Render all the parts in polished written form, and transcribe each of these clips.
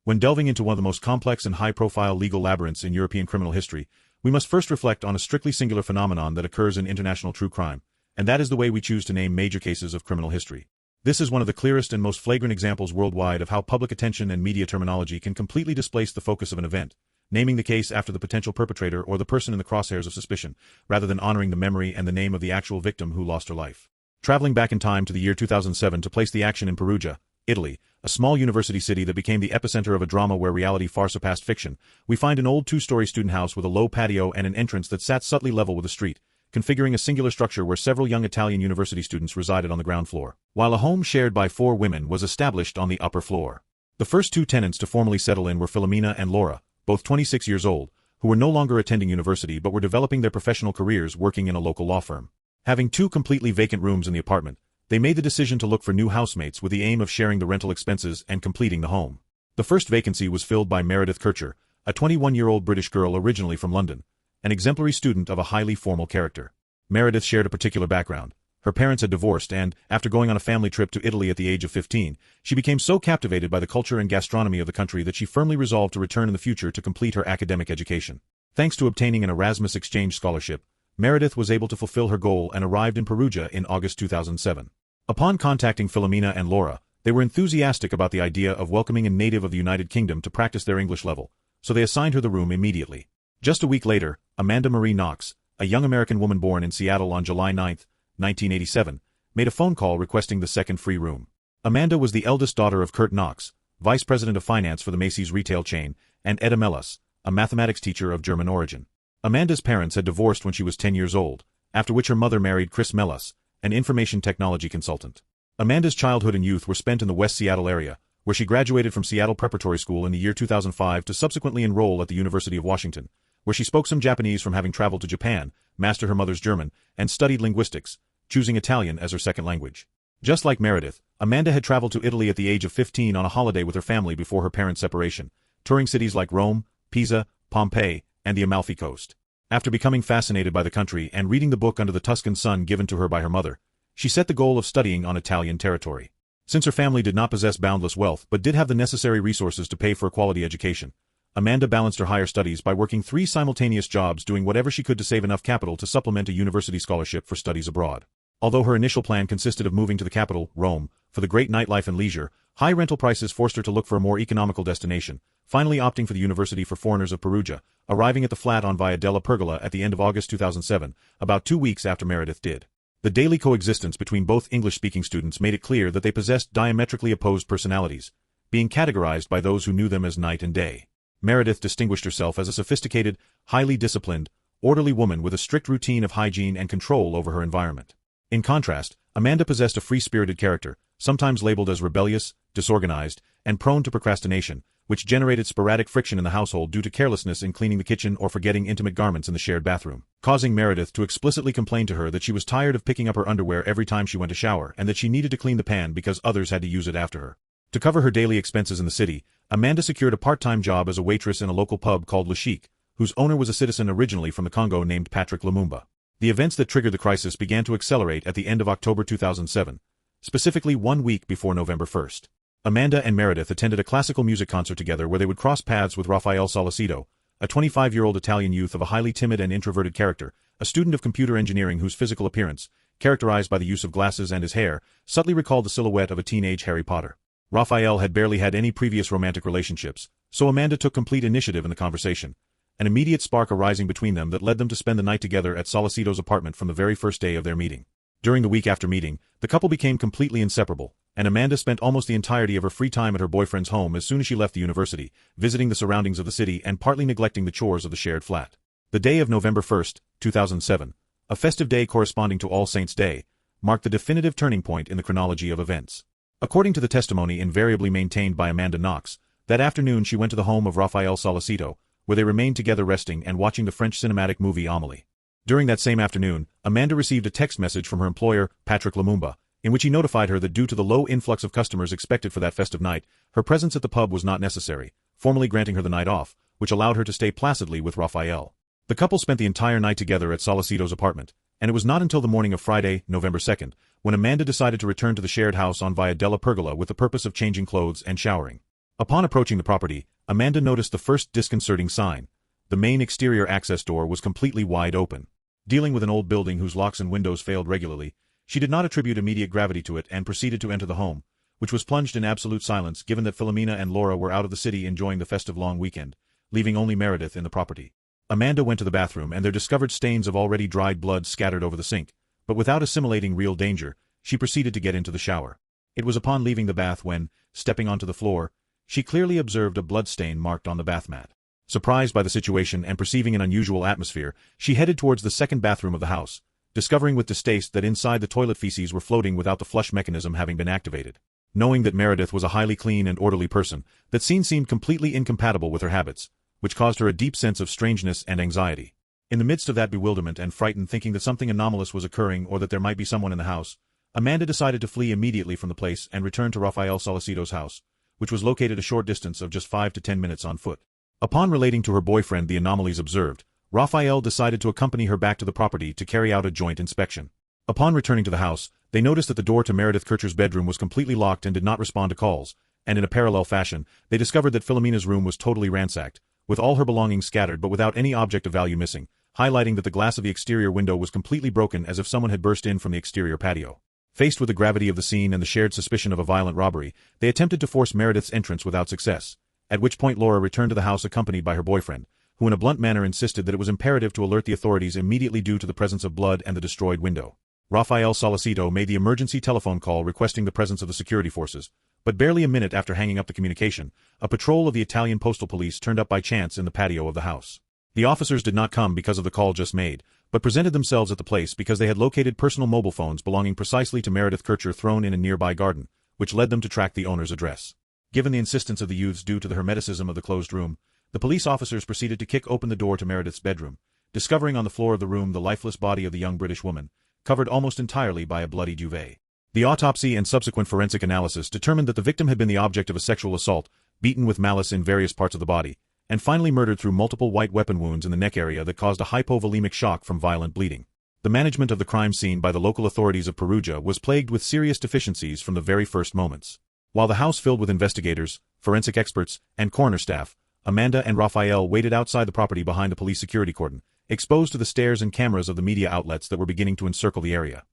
When delving into one of the most complex and high-profile legal labyrinths in European criminal history, we must first reflect on a strictly singular phenomenon that occurs in international true crime, and that is the way we choose to name major cases of criminal history. This is one of the clearest and most flagrant examples worldwide of how public attention and media terminology can completely displace the focus of an event, naming the case after the potential perpetrator or the person in the crosshairs of suspicion, rather than honoring the memory and the name of the actual victim who lost her life. Traveling back in time to the year 2007 to place the action in Perugia, Italy, a small university city that became the epicenter of a drama where reality far surpassed fiction, we find an old two-story student house with a low patio and an entrance that sat subtly level with the street, configuring a singular structure where several young Italian university students resided on the ground floor, while a home shared by 4 women was established on the upper floor. The first 2 tenants to formally settle in were Filomena and Laura, both 26 years old, who were no longer attending university but were developing their professional careers working in a local law firm. Having 2 completely vacant rooms in the apartment, they made the decision to look for new housemates with the aim of sharing the rental expenses and completing the home. The first vacancy was filled by Meredith Kercher, a 21-year-old British girl originally from London, an exemplary student of a highly formal character. Meredith shared a particular background. Her parents had divorced and, after going on a family trip to Italy at the age of 15, she became so captivated by the culture and gastronomy of the country that she firmly resolved to return in the future to complete her academic education. Thanks to obtaining an Erasmus exchange scholarship, Meredith was able to fulfill her goal and arrived in Perugia in August 2007. Upon contacting Filomena and Laura, they were enthusiastic about the idea of welcoming a native of the United Kingdom to practice their English level, so they assigned her the room immediately. Just a week later, Amanda Marie Knox, a young American woman born in Seattle on July 9, 1987, made a phone call requesting the second free room. Amanda was the eldest daughter of Kurt Knox, vice president of finance for the Macy's retail chain, and Etta Mellas, a mathematics teacher of German origin. Amanda's parents had divorced when she was 10 years old, after which her mother married Chris Mellas, an information technology consultant. Amanda's childhood and youth were spent in the West Seattle area, where she graduated from Seattle Preparatory School in the year 2005 to subsequently enroll at the University of Washington, where she spoke some Japanese from having traveled to Japan, mastered her mother's German, and studied linguistics, choosing Italian as her second language. Just like Meredith, Amanda had traveled to Italy at the age of 15 on a holiday with her family before her parents' separation, touring cities like Rome, Pisa, Pompeii, and the Amalfi Coast. After becoming fascinated by the country and reading the book Under the Tuscan Sun given to her by her mother, she set the goal of studying on Italian territory. Since her family did not possess boundless wealth but did have the necessary resources to pay for a quality education, Amanda balanced her higher studies by working 3 simultaneous jobs doing whatever she could to save enough capital to supplement a university scholarship for studies abroad. Although her initial plan consisted of moving to the capital, Rome, for the great nightlife and leisure, high rental prices forced her to look for a more economical destination, finally opting for the University for Foreigners of Perugia, arriving at the flat on Via della Pergola at the end of August 2007, about 2 weeks after Meredith did. The daily coexistence between both English-speaking students made it clear that they possessed diametrically opposed personalities, being categorized by those who knew them as night and day. Meredith distinguished herself as a sophisticated, highly disciplined, orderly woman with a strict routine of hygiene and control over her environment. In contrast, Amanda possessed a free-spirited character, sometimes labeled as rebellious, disorganized, and prone to procrastination, which generated sporadic friction in the household due to carelessness in cleaning the kitchen or forgetting intimate garments in the shared bathroom, causing Meredith to explicitly complain to her that she was tired of picking up her underwear every time she went to shower and that she needed to clean the pan because others had to use it after her. To cover her daily expenses in the city, Amanda secured a part-time job as a waitress in a local pub called Le Chic, whose owner was a citizen originally from the Congo named Patrick Lumumba. The events that triggered the crisis began to accelerate at the end of October 2007, specifically 1 week before November 1st. Amanda and Meredith attended a classical music concert together where they would cross paths with Raffaele Sollecito, a 25-year-old Italian youth of a highly timid and introverted character, a student of computer engineering whose physical appearance, characterized by the use of glasses and his hair, subtly recalled the silhouette of a teenage Harry Potter. Raffaele had barely had any previous romantic relationships, so Amanda took complete initiative in the conversation, an immediate spark arising between them that led them to spend the night together at Sollecito's apartment from the very first day of their meeting. During the week after meeting, the couple became completely inseparable, and Amanda spent almost the entirety of her free time at her boyfriend's home as soon as she left the university, visiting the surroundings of the city and partly neglecting the chores of the shared flat. The day of November 1, 2007, a festive day corresponding to All Saints' Day, marked the definitive turning point in the chronology of events. According to the testimony invariably maintained by Amanda Knox, that afternoon she went to the home of Raffaele Sollecito, where they remained together resting and watching the French cinematic movie Amélie. During that same afternoon, Amanda received a text message from her employer, Patrick Lumumba, in which he notified her that due to the low influx of customers expected for that festive night, her presence at the pub was not necessary, formally granting her the night off, which allowed her to stay placidly with Raffaele. The couple spent the entire night together at Sollecito's apartment, and it was not until the morning of Friday, November 2nd, when Amanda decided to return to the shared house on Via della Pergola with the purpose of changing clothes and showering. Upon approaching the property, Amanda noticed the first disconcerting sign. The main exterior access door was completely wide open. Dealing with an old building whose locks and windows failed regularly, she did not attribute immediate gravity to it and proceeded to enter the home, which was plunged in absolute silence given that Philomena and Laura were out of the city enjoying the festive long weekend, leaving only Meredith in the property. Amanda went to the bathroom and there discovered stains of already dried blood scattered over the sink, but without assimilating real danger, she proceeded to get into the shower. It was upon leaving the bath when, stepping onto the floor, she clearly observed a blood stain marked on the bath mat. Surprised by the situation and perceiving an unusual atmosphere, she headed towards the second bathroom of the house, discovering with distaste that inside the toilet feces were floating without the flush mechanism having been activated. Knowing that Meredith was a highly clean and orderly person, that scene seemed completely incompatible with her habits, which caused her a deep sense of strangeness and anxiety. In the midst of that bewilderment and frightened thinking that something anomalous was occurring or that there might be someone in the house, Amanda decided to flee immediately from the place and return to Raffaele Sollecito's house, which was located a short distance of just 5 to 10 minutes on foot. Upon relating to her boyfriend the anomalies observed, Raffaele decided to accompany her back to the property to carry out a joint inspection. Upon returning to the house, they noticed that the door to Meredith Kercher's bedroom was completely locked and did not respond to calls, and in a parallel fashion, they discovered that Philomena's room was totally ransacked, with all her belongings scattered but without any object of value missing, highlighting that the glass of the exterior window was completely broken as if someone had burst in from the exterior patio. Faced with the gravity of the scene and the shared suspicion of a violent robbery, they attempted to force Meredith's entrance without success, at which point Laura returned to the house accompanied by her boyfriend, who in a blunt manner insisted that it was imperative to alert the authorities immediately due to the presence of blood and the destroyed window. Raffaele Sollecito made the emergency telephone call requesting the presence of the security forces, but barely a minute after hanging up the communication, a patrol of the Italian postal police turned up by chance in the patio of the house. The officers did not come because of the call just made, but presented themselves at the place because they had located personal mobile phones belonging precisely to Meredith Kercher thrown in a nearby garden, which led them to track the owner's address. Given the insistence of the youths due to the hermeticism of the closed room, the police officers proceeded to kick open the door to Meredith's bedroom, discovering on the floor of the room the lifeless body of the young British woman, covered almost entirely by a bloody duvet. The autopsy and subsequent forensic analysis determined that the victim had been the object of a sexual assault, beaten with malice in various parts of the body, and finally murdered through multiple white weapon wounds in the neck area that caused a hypovolemic shock from violent bleeding. The management of the crime scene by the local authorities of Perugia was plagued with serious deficiencies from the very first moments. While the house filled with investigators, forensic experts, and coroner staff, Amanda and Raffaele waited outside the property behind a police security cordon, exposed to the stares and cameras of the media outlets that were beginning to encircle the area.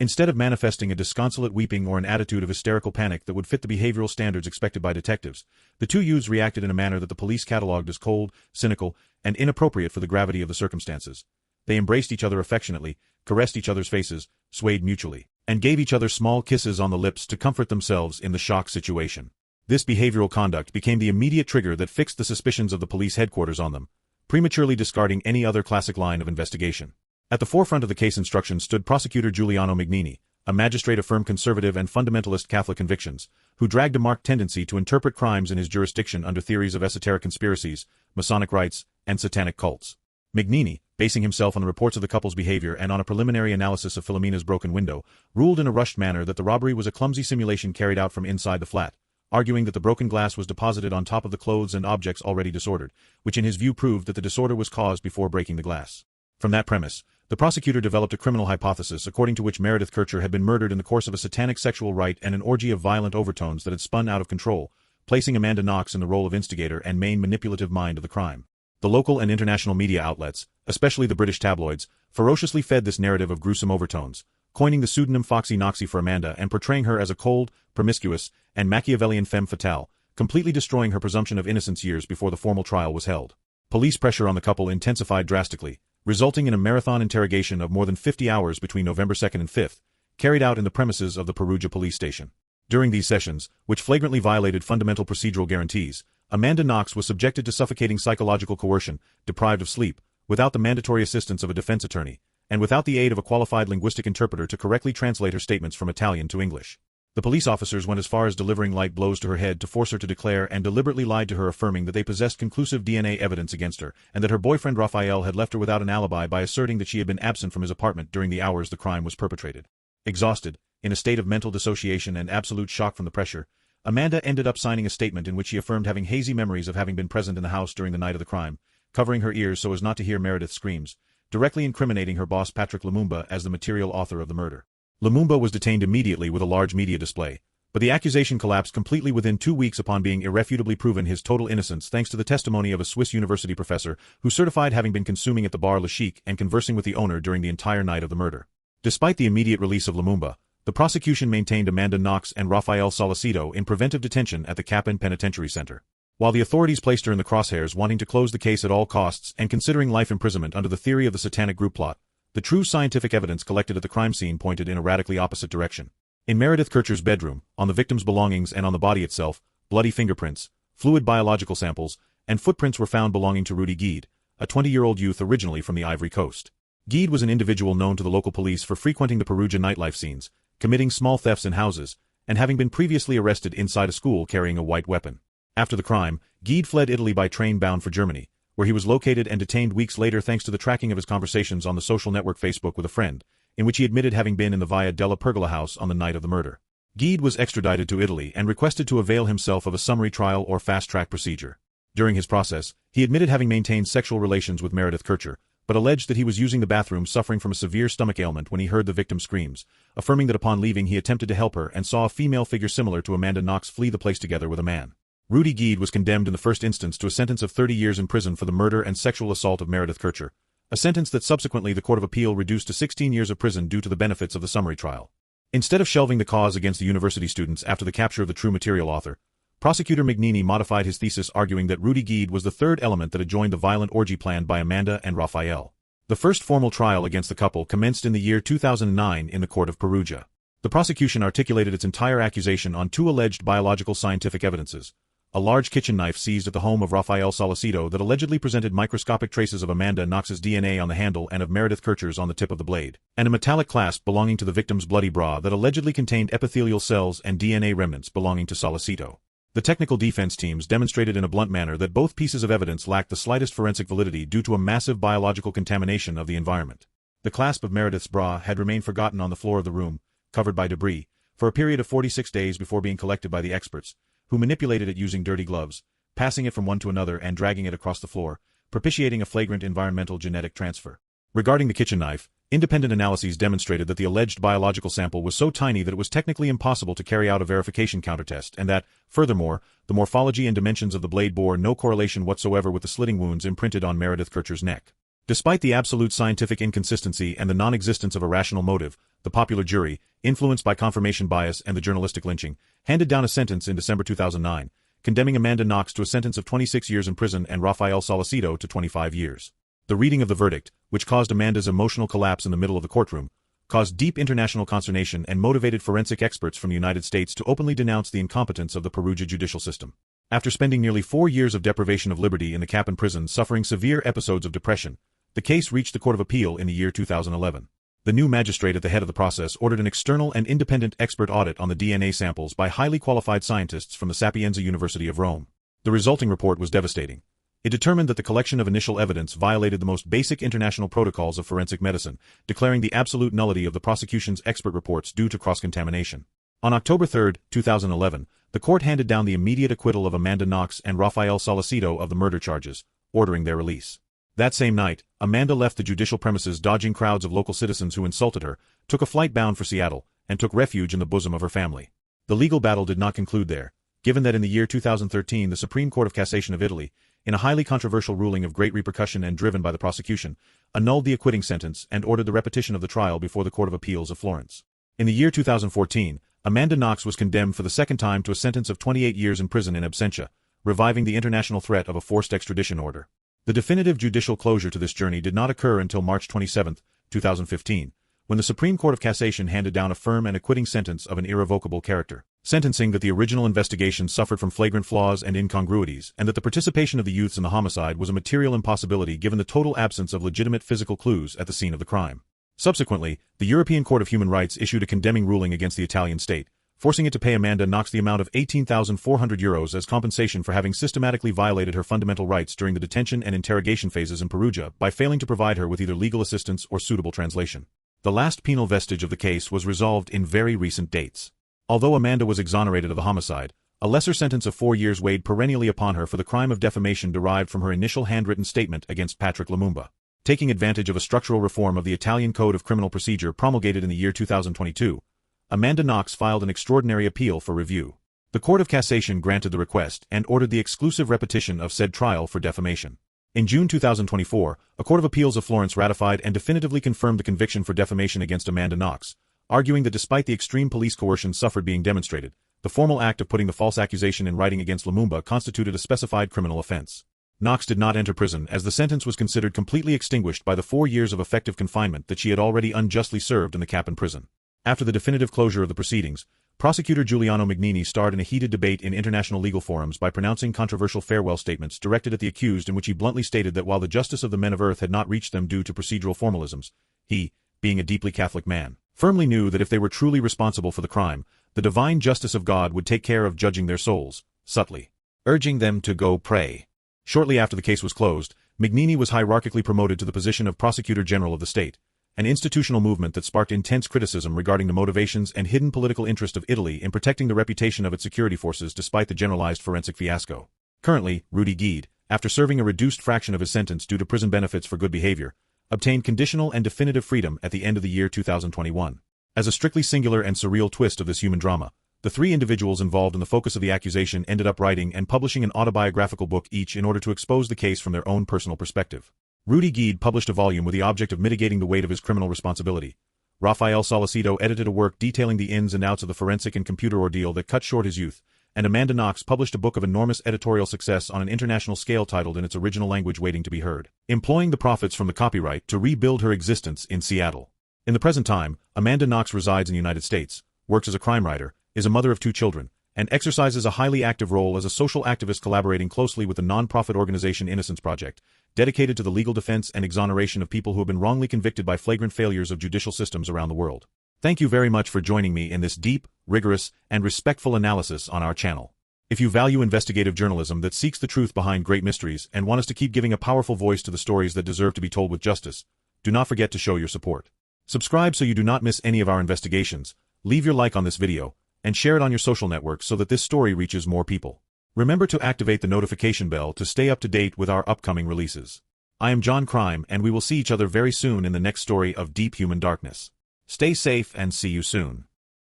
Instead of manifesting a disconsolate weeping or an attitude of hysterical panic that would fit the behavioral standards expected by detectives, the two youths reacted in a manner that the police catalogued as cold, cynical, and inappropriate for the gravity of the circumstances. They embraced each other affectionately, caressed each other's faces, swayed mutually, and gave each other small kisses on the lips to comfort themselves in the shock situation. This behavioral conduct became the immediate trigger that fixed the suspicions of the police headquarters on them, prematurely discarding any other classic line of investigation. At the forefront of the case instruction stood Prosecutor Mignini, a magistrate of firm conservative and fundamentalist Catholic convictions, who dragged a marked tendency to interpret crimes in his jurisdiction under theories of esoteric conspiracies, Masonic rites, and satanic cults. Mignini, basing himself on the reports of the couple's behavior and on a preliminary analysis of Philomena's broken window, ruled in a rushed manner that the robbery was a clumsy simulation carried out from inside the flat, arguing that the broken glass was deposited on top of the clothes and objects already disordered, which in his view proved that the disorder was caused before breaking the glass. From that premise, the prosecutor developed a criminal hypothesis according to which Meredith Kercher had been murdered in the course of a satanic sexual rite and an orgy of violent overtones that had spun out of control, placing Amanda Knox in the role of instigator and main manipulative mind of the crime. The local and international media outlets, especially the British tabloids, ferociously fed this narrative of gruesome overtones, coining the pseudonym Foxy Knoxy for Amanda and portraying her as a cold, promiscuous, and Machiavellian femme fatale, completely destroying her presumption of innocence years before the formal trial was held. Police pressure on the couple intensified drastically, resulting in a marathon interrogation of more than 50 hours between November 2nd and 5th, carried out in the premises of the Perugia police station. During these sessions, which flagrantly violated fundamental procedural guarantees, Amanda Knox was subjected to suffocating psychological coercion, deprived of sleep, without the mandatory assistance of a defense attorney, and without the aid of a qualified linguistic interpreter to correctly translate her statements from Italian to English. The police officers went as far as delivering light blows to her head to force her to declare and deliberately lied to her, affirming that they possessed conclusive DNA evidence against her and that her boyfriend Raffaele had left her without an alibi by asserting that she had been absent from his apartment during the hours the crime was perpetrated. Exhausted, in a state of mental dissociation and absolute shock from the pressure, Amanda ended up signing a statement in which she affirmed having hazy memories of having been present in the house during the night of the crime, covering her ears so as not to hear Meredith's screams, directly incriminating her boss Patrick Lumumba as the material author of the murder. Lumumba was detained immediately with a large media display, But the accusation collapsed completely within 2 weeks upon being irrefutably proven his total innocence thanks to the testimony of a Swiss university professor who certified having been consuming at the bar Le Chic and conversing with the owner during the entire night of the murder. Despite the immediate release of Lumumba, the prosecution maintained Amanda Knox and Raffaele Sollecito in preventive detention at the Capin Penitentiary Center. While the authorities placed her in the crosshairs wanting to close the case at all costs and considering life imprisonment under the theory of the satanic group plot, the true scientific evidence collected at the crime scene pointed in a radically opposite direction. In Meredith Kercher's bedroom, on the victim's belongings and on the body itself, bloody fingerprints, fluid biological samples, and footprints were found belonging to Rudy Guede, a 20-year-old youth originally from the Ivory Coast. Guede was an individual known to the local police for frequenting the Perugia nightlife scenes, committing small thefts in houses, and having been previously arrested inside a school carrying a white weapon. After the crime, Guede fled Italy by train bound for Germany, where he was located and detained weeks later thanks to the tracking of his conversations on the social network Facebook with a friend, in which he admitted having been in the Via della Pergola house on the night of the murder. Guede was extradited to Italy and requested to avail himself of a summary trial or fast-track procedure. During his process, he admitted having maintained sexual relations with Meredith Kercher, but alleged that he was using the bathroom suffering from a severe stomach ailment when he heard the victim's screams, affirming that upon leaving he attempted to help her and saw a female figure similar to Amanda Knox flee the place together with a man. Rudy Guede was condemned in the first instance to a sentence of 30 years in prison for the murder and sexual assault of Meredith Kercher, a sentence that subsequently the Court of Appeal reduced to 16 years of prison due to the benefits of the summary trial. Instead of shelving the cause against the university students after the capture of the true material author, Prosecutor Mignini modified his thesis arguing that Rudy Guede was the third element that adjoined the violent orgy planned by Amanda and Raffaele. The first formal trial against the couple commenced in the year 2009 in the court of Perugia. The prosecution articulated its entire accusation on 2 alleged biological scientific evidences: a large kitchen knife seized at the home of Raffaele Sollecito that allegedly presented microscopic traces of Amanda Knox's DNA on the handle and of Meredith Kercher's on the tip of the blade, and a metallic clasp belonging to the victim's bloody bra that allegedly contained epithelial cells and DNA remnants belonging to Sollecito. The technical defense teams demonstrated in a blunt manner that both pieces of evidence lacked the slightest forensic validity due to a massive biological contamination of the environment. The clasp of Meredith's bra had remained forgotten on the floor of the room, covered by debris, for a period of 46 days before being collected by the experts, who manipulated it using dirty gloves, passing it from one to another and dragging it across the floor, propitiating a flagrant environmental genetic transfer. Regarding the kitchen knife, independent analyses demonstrated that the alleged biological sample was so tiny that it was technically impossible to carry out a verification countertest and that, furthermore, the morphology and dimensions of the blade bore no correlation whatsoever with the slitting wounds imprinted on Meredith Kercher's neck. Despite the absolute scientific inconsistency and the non-existence of a rational motive, the popular jury, influenced by confirmation bias and the journalistic lynching, handed down a sentence in December 2009, condemning Amanda Knox to a sentence of 26 years in prison and Raffaele Sollecito to 25 years. The reading of the verdict, which caused Amanda's emotional collapse in the middle of the courtroom, caused deep international consternation and motivated forensic experts from the United States to openly denounce the incompetence of the Perugia judicial system. After spending nearly 4 years of deprivation of liberty in the Capin prison suffering severe episodes of depression, the case reached the Court of Appeal in the year 2011. The new magistrate at the head of the process ordered an external and independent expert audit on the DNA samples by highly qualified scientists from the Sapienza University of Rome. The resulting report was devastating. It determined that the collection of initial evidence violated the most basic international protocols of forensic medicine, declaring the absolute nullity of the prosecution's expert reports due to cross-contamination. On October 3, 2011, the court handed down the immediate acquittal of Amanda Knox and Raffaele Sollecito of the murder charges, ordering their release. That same night, Amanda left the judicial premises dodging crowds of local citizens who insulted her, took a flight bound for Seattle, and took refuge in the bosom of her family. The legal battle did not conclude there, given that in the year 2013 the Supreme Court of Cassation of Italy, in a highly controversial ruling of great repercussion and driven by the prosecution, annulled the acquitting sentence and ordered the repetition of the trial before the Court of Appeals of Florence. In the year 2014, Amanda Knox was condemned for the second time to a sentence of 28 years in prison in absentia, reviving the international threat of a forced extradition order. The definitive judicial closure to this journey did not occur until March 27, 2015, when the Supreme Court of Cassation handed down a firm and acquitting sentence of an irrevocable character, sentencing that the original investigation suffered from flagrant flaws and incongruities and that the participation of the youths in the homicide was a material impossibility given the total absence of legitimate physical clues at the scene of the crime. Subsequently, the European Court of Human Rights issued a condemning ruling against the Italian state, forcing it to pay Amanda Knox the amount of €18,400 as compensation for having systematically violated her fundamental rights during the detention and interrogation phases in Perugia by failing to provide her with either legal assistance or suitable translation. The last penal vestige of the case was resolved in very recent dates. Although Amanda was exonerated of the homicide, a lesser sentence of 4 years weighed perennially upon her for the crime of defamation derived from her initial handwritten statement against Patrick Lumumba. Taking advantage of a structural reform of the Italian Code of Criminal Procedure promulgated in the year 2022, Amanda Knox filed an extraordinary appeal for review. The Court of Cassation granted the request and ordered the exclusive repetition of said trial for defamation. In June 2024, a Court of Appeals of Florence ratified and definitively confirmed the conviction for defamation against Amanda Knox, arguing that despite the extreme police coercion suffered being demonstrated, the formal act of putting the false accusation in writing against Lumumba constituted a specified criminal offense. Knox did not enter prison as the sentence was considered completely extinguished by the 4 years of effective confinement that she had already unjustly served in the Kappan prison. After the definitive closure of the proceedings, Prosecutor Giuliano Mignini starred in a heated debate in international legal forums by pronouncing controversial farewell statements directed at the accused in which he bluntly stated that while the justice of the men of earth had not reached them due to procedural formalisms, he, being a deeply Catholic man, firmly knew that if they were truly responsible for the crime, the divine justice of God would take care of judging their souls, subtly urging them to go pray. Shortly after the case was closed, Mignini was hierarchically promoted to the position of Prosecutor General of the state, an institutional movement that sparked intense criticism regarding the motivations and hidden political interest of Italy in protecting the reputation of its security forces despite the generalized forensic fiasco. Currently, Rudy Guede, after serving a reduced fraction of his sentence due to prison benefits for good behavior, obtained conditional and definitive freedom at the end of the year 2021. As a strictly singular and surreal twist of this human drama, the 3 individuals involved in the focus of the accusation ended up writing and publishing an autobiographical book each in order to expose the case from their own personal perspective. Rudy Guede published a volume with the object of mitigating the weight of his criminal responsibility. Raffaele Sollecito edited a work detailing the ins and outs of the forensic and computer ordeal that cut short his youth, and Amanda Knox published a book of enormous editorial success on an international scale titled in its original language Waiting to be Heard, employing the profits from the copyright to rebuild her existence in Seattle. In the present time, Amanda Knox resides in the United States, works as a crime writer, is a mother of 2 children, and exercises a highly active role as a social activist collaborating closely with the non-profit organization Innocence Project, dedicated to the legal defense and exoneration of people who have been wrongly convicted by flagrant failures of judicial systems around the world. Thank you very much for joining me in this deep, rigorous, and respectful analysis on our channel. If you value investigative journalism that seeks the truth behind great mysteries and want us to keep giving a powerful voice to the stories that deserve to be told with justice, do not forget to show your support. Subscribe so you do not miss any of our investigations, leave your like on this video, and share it on your social networks so that this story reaches more people. Remember to activate the notification bell to stay up to date with our upcoming releases. I am John Crime, and we will see each other very soon in the next story of Deep Human Darkness. Stay safe and see you soon.